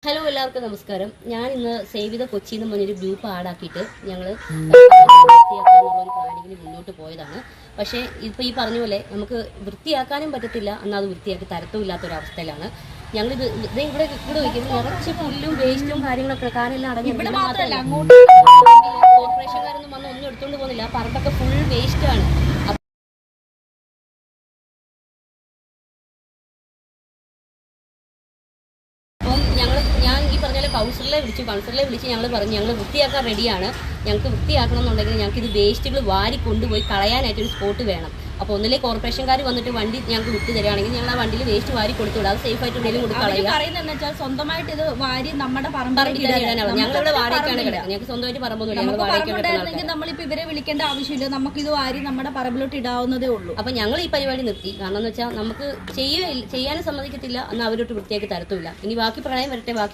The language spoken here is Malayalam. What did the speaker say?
ഹലോ, എല്ലാവർക്കും നമസ്കാരം. ഞാൻ ഇന്ന് സേവ് ദ കൊച്ചി എന്ന് പറഞ്ഞൊരു ഗ്രൂപ്പ് ആഡാക്കിയിട്ട് ഞങ്ങൾ വൃത്തിയാക്കാനുള്ള ഒരു പ്ലാനിങ്ങിന് മുന്നോട്ട് പോയതാണ്. പക്ഷേ ഇപ്പോൾ ഈ പറഞ്ഞ പോലെ നമുക്ക് വൃത്തിയാക്കാനും പറ്റത്തില്ല, എന്നാൽ അത് വൃത്തിയാക്കി തരത്തുമില്ലാത്തൊരവസ്ഥയിലാണ് ഞങ്ങളിത്. ഇവിടെ വയ്ക്കുമ്പോൾ നിറച്ച് പുല്ലും വേസ്റ്റും കാര്യങ്ങളൊക്കെ കാനെല്ലാം അടങ്ങി. കോർപ്പറേഷൻകാരൊന്നും വന്ന് ഒന്നും എടുത്തുകൊണ്ട് പോകുന്നില്ല. പറമ്പൊക്കെ ഫുൾ വേസ്റ്റാണ്. ഞാൻ ഈ പറഞ്ഞ പോലെ കൗൺസിലറെ വിളിച്ച് ഞങ്ങൾ പറഞ്ഞു ഞങ്ങൾ വൃത്തിയാക്കാൻ റെഡിയാണ്. ഞങ്ങൾക്ക് വൃത്തിയാക്കണം എന്നുണ്ടെങ്കിൽ ഞങ്ങൾക്ക് ഇത് വേസ്റ്റുകൾ വാരി കൊണ്ടുപോയി കളയാനായിട്ടൊരു സ്പോട്ട് വേണം. അപ്പോൾ ഒന്നിലെ കോർപ്പറേഷൻകാർ വന്നിട്ട് വണ്ടി ഞങ്ങൾക്ക് വിട്ടു തരികയാണെങ്കിൽ ഞങ്ങൾ ആ വണ്ടിയിൽ വേസ്റ്റ് വാരി കൊടുത്തു വിടാം. അത് സേഫ് ആയിട്ട് എന്തെങ്കിലും കൊടുക്കുക. സ്വന്തമായിട്ട് ഇത് വാരി നമ്മുടെ പറമ്പിലാണ്. ഞങ്ങളിവിടെ വാടകയ്ക്കാണ് കിടക്കുന്നത്. ഞങ്ങൾക്ക് സ്വന്തമായിട്ട് പറമ്പൊന്നുമില്ല. നമ്മളിപ്പോൾ ഇവരെ വിളിക്കേണ്ട ആവശ്യമില്ല. നമുക്ക് ഇത് വാരി നമ്മുടെ പറമ്പിലോട്ട് ഇടാവുന്നതേ ഉള്ളൂ. അപ്പോൾ ഞങ്ങൾ ഈ പരിപാടി നിർത്തി. കാരണം എന്ന് വെച്ചാൽ നമുക്ക് ചെയ്യാനും സമ്മതിക്കത്തില്ല, എന്നാൽ അവരോട്ട് വൃത്തിയാക്കി തരത്തുമില്ല. ഇനി ബാക്കി പ്രളയം വരട്ടെ, ബാക്കി